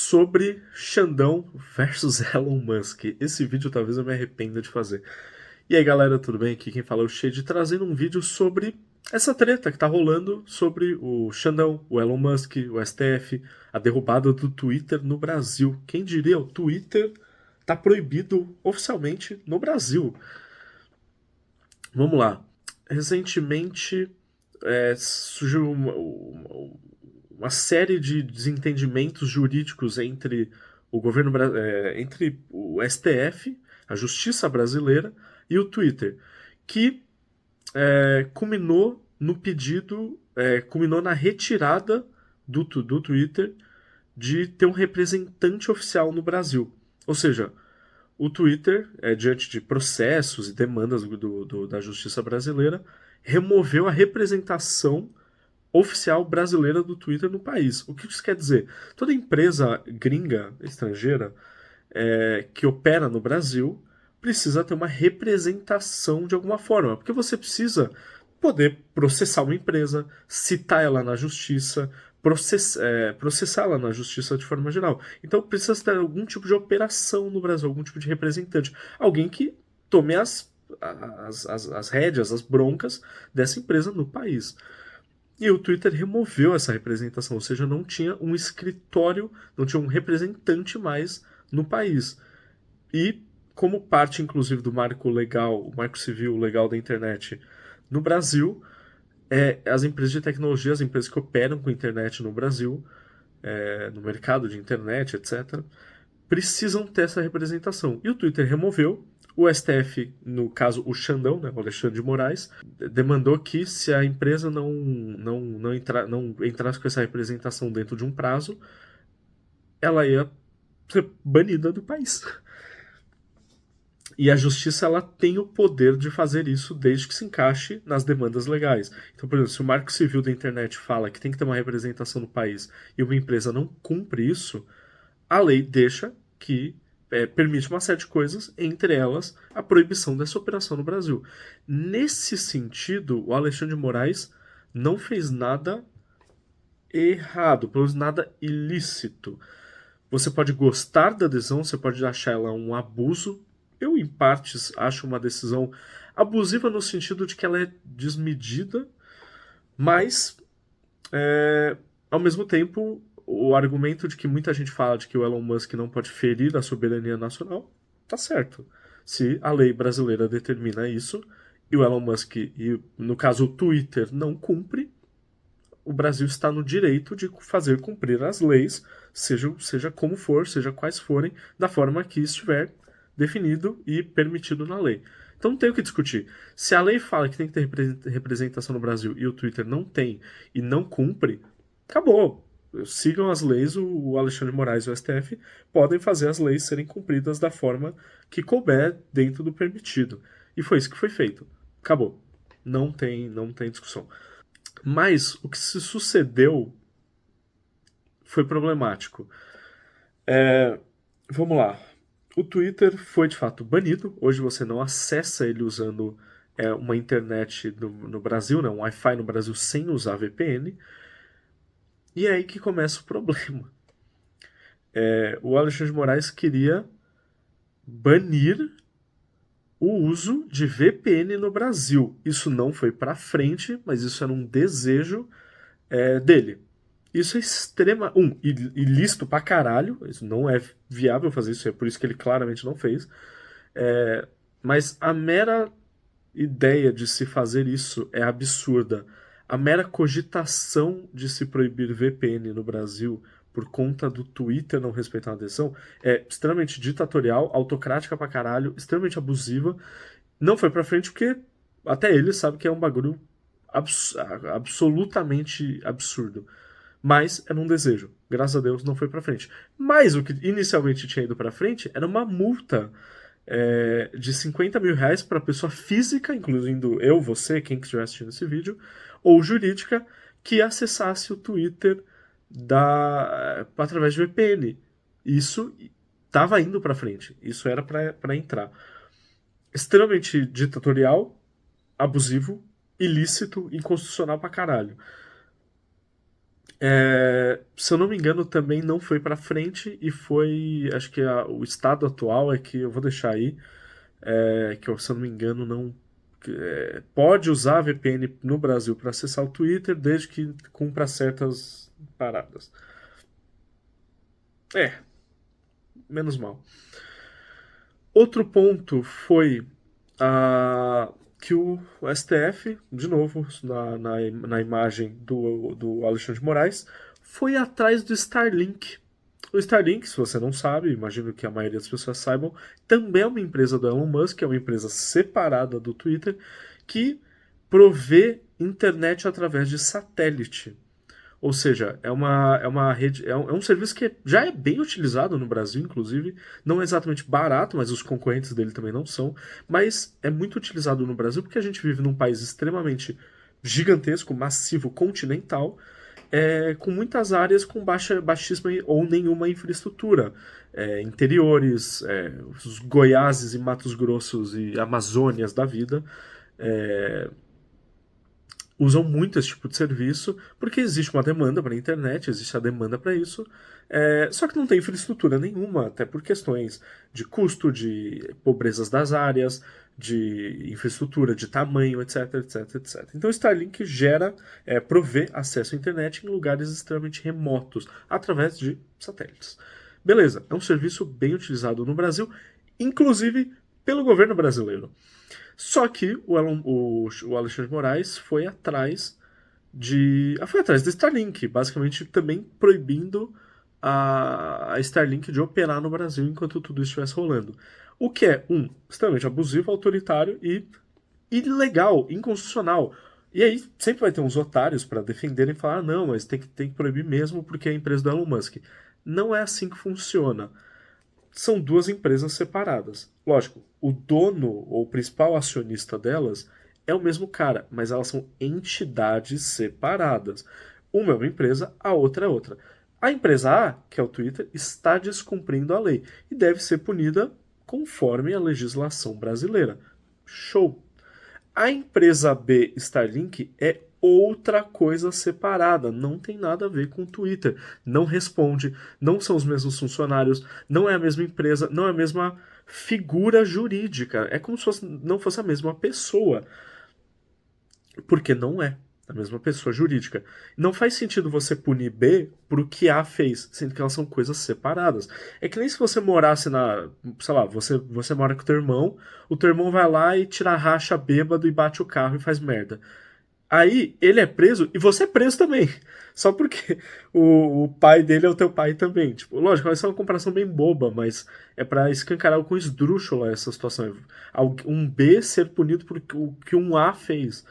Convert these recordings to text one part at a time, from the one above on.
sobre Xandão versus Elon Musk. Esse vídeo talvez eu me arrependa de fazer. E aí galera, tudo bem? Aqui quem fala é o Shade, trazendo um vídeo sobre essa treta que tá rolando sobre o Xandão, o Elon Musk, o STF, a derrubada do Twitter no Brasil. Quem diria, o Twitter tá proibido oficialmente no Brasil. Vamos lá. Recentemente surgiu uma série de desentendimentos jurídicos entre o governo, entre o STF, a Justiça Brasileira e o Twitter, que culminou no pedido, culminou na retirada do Twitter de ter um representante oficial no Brasil. Ou seja, o Twitter, diante de processos e demandas da justiça brasileira, removeu a representação oficial brasileira do Twitter no país. O que isso quer dizer? Toda empresa gringa, estrangeira, que opera no Brasil, precisa ter uma representação de alguma forma, porque você precisa poder processar uma empresa, citar ela na justiça, processá-la na justiça de forma geral. Então precisa ter algum tipo de operação no Brasil, algum tipo de representante. Alguém que tome as rédeas, as broncas dessa empresa no país. E o Twitter removeu essa representação, ou seja, não tinha um escritório, não tinha um representante mais no país. E como parte, inclusive, do marco legal, o marco civil legal da internet no Brasil, as empresas de tecnologia, as empresas que operam com internet no Brasil, no mercado de internet, etc., precisam ter essa representação. E o Twitter removeu. O STF, no caso o Xandão, né, o Alexandre de Moraes, demandou que se a empresa não entrasse com essa representação dentro de um prazo, ela ia ser banida do país. E a justiça ela tem o poder de fazer isso desde que se encaixe nas demandas legais. Então, por exemplo, se o Marco Civil da internet fala que tem que ter uma representação no país e uma empresa não cumpre isso, a lei deixa que permite uma série de coisas, entre elas a proibição dessa operação no Brasil. Nesse sentido, o Alexandre de Moraes não fez nada errado, pelo menos nada ilícito. Você pode gostar da decisão, você pode achar ela um abuso. Eu, em partes, acho uma decisão abusiva no sentido de que ela é desmedida, mas, ao mesmo tempo, o argumento de que muita gente fala de que o Elon Musk não pode ferir a soberania nacional, tá certo. Se a lei brasileira determina isso, e o Elon Musk, e no caso o Twitter, não cumpre, o Brasil está no direito de fazer cumprir as leis, seja como for, seja quais forem, da forma que estiver definido e permitido na lei. Então não tem o que discutir. Se a lei fala que tem que ter representação no Brasil e o Twitter não tem e não cumpre, acabou. Sigam as leis, o Alexandre de Moraes e o STF podem fazer as leis serem cumpridas da forma que couber dentro do permitido. E foi isso que foi feito. Acabou. Não tem discussão. Mas o que se sucedeu foi problemático. Vamos lá. O Twitter foi de fato banido. Hoje você não acessa ele usando uma internet no Brasil, né, um Wi-Fi no Brasil sem usar VPN. E é aí que começa o problema. O Alexandre de Moraes queria banir o uso de VPN no Brasil. Isso não foi para frente, mas isso era um desejo dele. Isso é ilícito pra caralho. Isso não é viável fazer isso, é por isso que ele claramente não fez. Mas a mera ideia de se fazer isso é absurda. A mera cogitação de se proibir VPN no Brasil por conta do Twitter não respeitar a decisão é extremamente ditatorial, autocrática pra caralho, extremamente abusiva. Não foi pra frente porque até ele sabe que é um bagulho absolutamente absurdo. Mas era um desejo. Graças a Deus não foi pra frente. Mas o que inicialmente tinha ido pra frente era uma multa de 50 mil reais para pessoa física, incluindo eu, você, quem estiver assistindo esse vídeo, ou jurídica, que acessasse o Twitter através de VPN. Isso estava indo para frente. Isso era para entrar. Extremamente ditatorial, abusivo, ilícito, inconstitucional pra caralho. Se eu não me engano, também não foi para frente e foi, acho que o estado atual é que eu vou deixar aí, que eu, se eu não me engano não pode usar VPN no Brasil para acessar o Twitter desde que cumpra certas paradas. É, menos mal. Outro ponto foi que o STF, de novo, na imagem do Alexandre de Moraes, foi atrás do Starlink. O Starlink, se você não sabe, imagino que a maioria das pessoas saibam, também é uma empresa do Elon Musk, é uma empresa separada do Twitter, que provê internet através de satélite. Ou seja, é uma rede, é um serviço que já é bem utilizado no Brasil, inclusive. Não é exatamente barato, mas os concorrentes dele também não são. Mas é muito utilizado no Brasil porque a gente vive num país extremamente gigantesco, massivo, continental, com muitas áreas com baixíssima ou nenhuma infraestrutura. Interiores, os Goiáses e Matos Grossos e Amazônias da vida. É, usam muito esse tipo de serviço porque existe uma demanda para a internet, existe a demanda para isso, só que não tem infraestrutura nenhuma, até por questões de custo, de pobrezas das áreas, de infraestrutura, de tamanho, etc, etc, etc. Então o Starlink provê acesso à internet em lugares extremamente remotos, através de satélites. Beleza, é um serviço bem utilizado no Brasil, inclusive pelo governo brasileiro. Só que o Alexandre de Moraes foi atrás da Starlink, basicamente também proibindo a Starlink de operar no Brasil enquanto tudo isso estivesse rolando. O que é, extremamente abusivo, autoritário e ilegal, inconstitucional. E aí sempre vai ter uns otários para defenderem e falar: não, mas tem que proibir mesmo porque é a empresa do Elon Musk. Não é assim que funciona. São duas empresas separadas. Lógico, o dono ou o principal acionista delas é o mesmo cara, mas elas são entidades separadas. Uma é uma empresa, a outra é outra. A empresa A, que é o Twitter, está descumprindo a lei e deve ser punida conforme a legislação brasileira. Show! A empresa B, Starlink, é outra coisa separada, não tem nada a ver com o Twitter. Não responde, não são os mesmos funcionários, não é a mesma empresa, não é a mesma figura jurídica. É como se não fosse a mesma pessoa. Porque não é a mesma pessoa jurídica. Não faz sentido você punir B pro que A fez, sendo que elas são coisas separadas. É que nem se você morasse sei lá, você mora com o teu irmão vai lá e tira a racha bêbado e bate o carro e faz merda. Aí ele é preso e você é preso também. Só porque o pai dele é o teu pai também. Tipo, lógico, essa é uma comparação bem boba, mas é pra escancarar o quão esdrúxula essa situação. Um B ser punido por o que um A fez.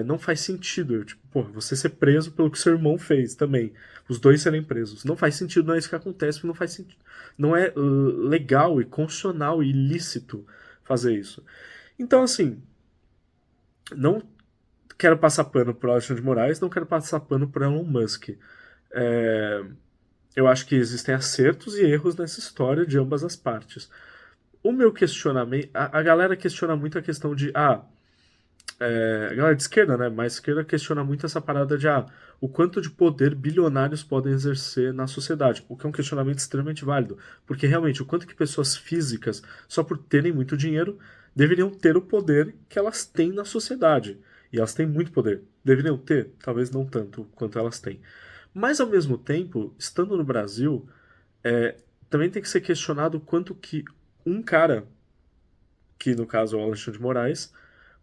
Não faz sentido. Tipo, pô, você ser preso pelo que seu irmão fez também. Os dois serem presos. Não faz sentido, não é isso que acontece, não faz sentido. Não é legal e constitucional e ilícito fazer isso. Então, assim, não quero passar pano pro Alexandre de Moraes, não quero passar pano pro Elon Musk. É, eu acho que existem acertos e erros nessa história de ambas as partes. O meu questionamento. A galera questiona muito a questão de. A galera de esquerda, né? Mais esquerda questiona muito essa parada de o quanto de poder bilionários podem exercer na sociedade, o que é um questionamento extremamente válido, porque realmente o quanto que pessoas físicas, só por terem muito dinheiro, deveriam ter o poder que elas têm na sociedade. E elas têm muito poder. Deveriam ter? Talvez não tanto quanto elas têm. Mas ao mesmo tempo, estando no Brasil, também tem que ser questionado o quanto que um cara, que no caso é o Alexandre de Moraes,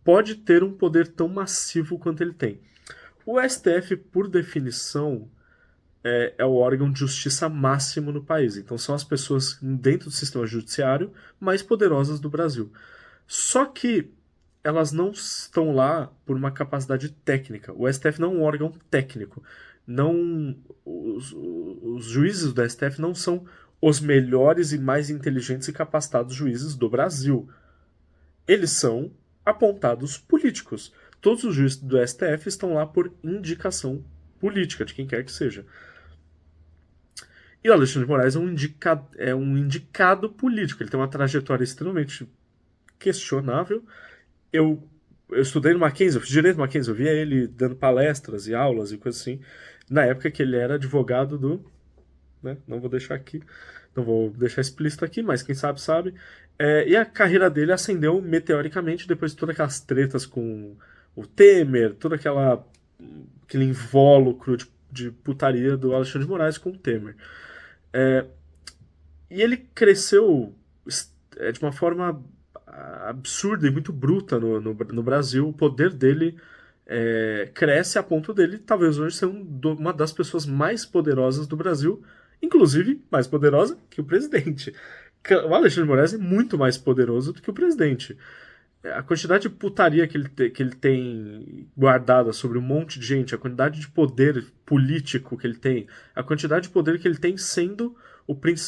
pode ter um poder tão massivo quanto ele tem. O STF, por definição, é o órgão de justiça máximo no país. Então são as pessoas dentro do sistema judiciário mais poderosas do Brasil. Só que elas não estão lá por uma capacidade técnica. O STF não é um órgão técnico. Não, os juízes do STF não são os melhores e mais inteligentes e capacitados juízes do Brasil. Eles são apontados políticos. Todos os juízes do STF estão lá por indicação política, de quem quer que seja. E o Alexandre de Moraes é um indicado político. Ele tem uma trajetória extremamente questionável. Eu estudei no Mackenzie, eu fiz direito no Mackenzie, eu via ele dando palestras e aulas e coisas assim, na época que ele era advogado do, né, não vou deixar aqui, não vou deixar explícito aqui, mas quem sabe sabe. E a carreira dele ascendeu meteoricamente depois de todas aquelas tretas com o Temer, todo aquele invólucro de putaria do Alexandre de Moraes com o Temer. E ele cresceu de uma forma absurda e muito bruta no Brasil. O poder dele cresce a ponto dele talvez hoje ser uma das pessoas mais poderosas do Brasil, inclusive mais poderosa que o presidente. O Alexandre de Moraes é muito mais poderoso do que o presidente. A quantidade de putaria que ele tem guardada sobre um monte de gente, a quantidade de poder político que ele tem, a quantidade de poder que ele tem sendo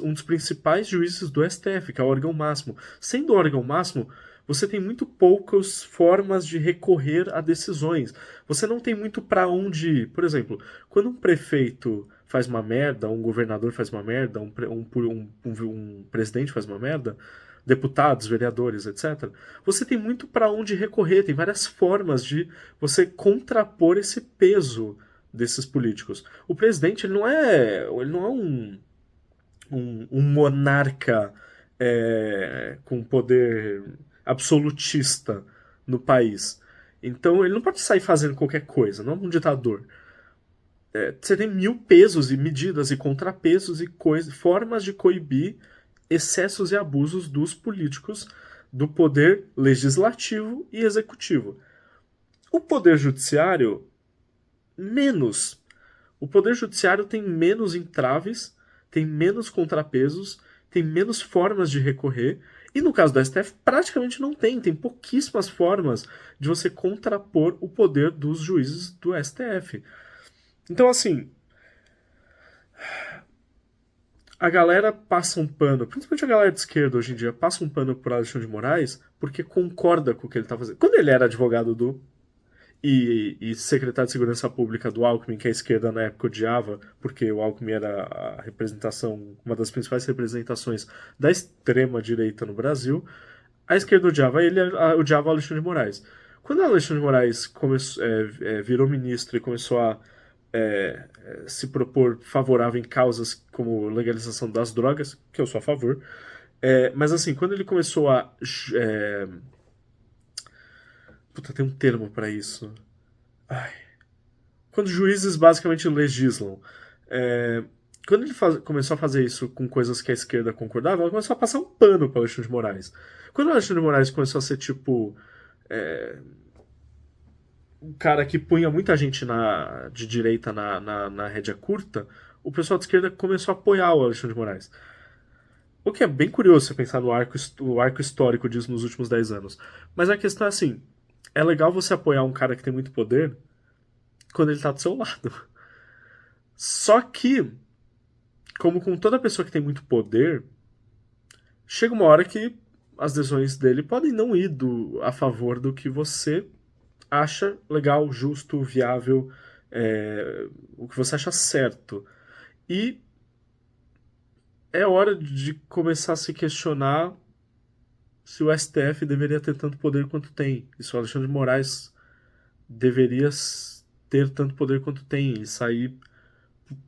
um dos principais juízes do STF, que é o órgão máximo. Sendo o órgão máximo, você tem muito poucas formas de recorrer a decisões. Você não tem muito para onde ir. Por exemplo, quando um prefeito faz uma merda, um governador faz uma merda, um presidente faz uma merda, deputados, vereadores, etc., você tem muito para onde recorrer, tem várias formas de você contrapor esse peso desses políticos. O presidente ele não é um monarca com poder absolutista no país. Então ele não pode sair fazendo qualquer coisa, não é um ditador. Você tem mil pesos e medidas e contrapesos e formas de coibir excessos e abusos dos políticos do poder legislativo e executivo. O poder judiciário, menos. O poder judiciário tem menos entraves, tem menos contrapesos, tem menos formas de recorrer, e no caso do STF praticamente não tem, tem pouquíssimas formas de você contrapor o poder dos juízes do STF. Então, assim, a galera passa um pano, principalmente a galera de esquerda hoje em dia, passa um pano por Alexandre de Moraes porque concorda com o que ele tá fazendo. Quando ele era advogado e secretário de Segurança Pública do Alckmin, que a esquerda na época odiava, porque o Alckmin era a representação, uma das principais representações da extrema-direita no Brasil, a esquerda odiava ele, odiava o Alexandre de Moraes. Quando o Alexandre de Moraes virou ministro e começou a se propor favorável em causas como legalização das drogas, que eu sou a favor, mas assim, quando ele começou a puta, tem um termo pra isso. Ai. Quando juízes basicamente legislam. Quando ele começou a fazer isso com coisas que a esquerda concordava, ela começou a passar um pano para o Alexandre de Moraes. Quando o Alexandre de Moraes começou a ser tipo um cara que punha muita gente de direita na rédea curta, o pessoal de esquerda começou a apoiar o Alexandre de Moraes. O que é bem curioso você pensar no arco histórico disso nos últimos 10 anos. Mas a questão é assim, é legal você apoiar um cara que tem muito poder quando ele tá do seu lado. Só que, como com toda pessoa que tem muito poder, chega uma hora que as decisões dele podem não ir a favor do que você acha legal, justo, viável, o que você acha certo. E é hora de começar a se questionar se o STF deveria ter tanto poder quanto tem. E se o Alexandre de Moraes deveria ter tanto poder quanto tem. E sair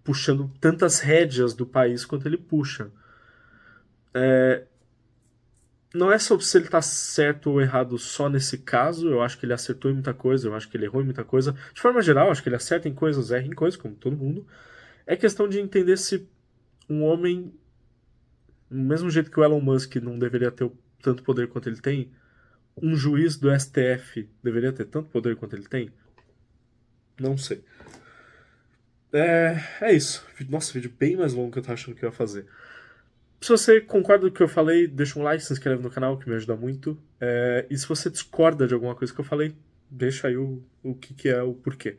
puxando tantas rédeas do país quanto ele puxa. Não é sobre se ele tá certo ou errado só nesse caso. Eu acho que ele acertou em muita coisa, eu acho que ele errou em muita coisa. De forma geral, acho que ele acerta em coisas, erra em coisas, como todo mundo. É questão de entender se um homem, do mesmo jeito que o Elon Musk não deveria ter tanto poder quanto ele tem, um juiz do STF deveria ter tanto poder quanto ele tem? Não sei. É isso. Nossa, vídeo bem mais longo que eu tava achando que eu ia fazer. Se você concorda com o que eu falei, deixa um like, se inscreve no canal, que me ajuda muito. E se você discorda de alguma coisa que eu falei, deixa aí o que é o porquê.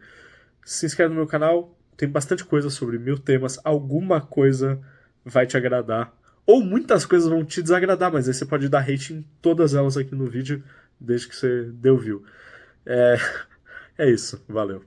Se inscreve no meu canal, tem bastante coisa sobre 1000 temas. Alguma coisa vai te agradar. Ou muitas coisas vão te desagradar, mas aí você pode dar hate em todas elas aqui no vídeo, desde que você dê o view. É isso, valeu.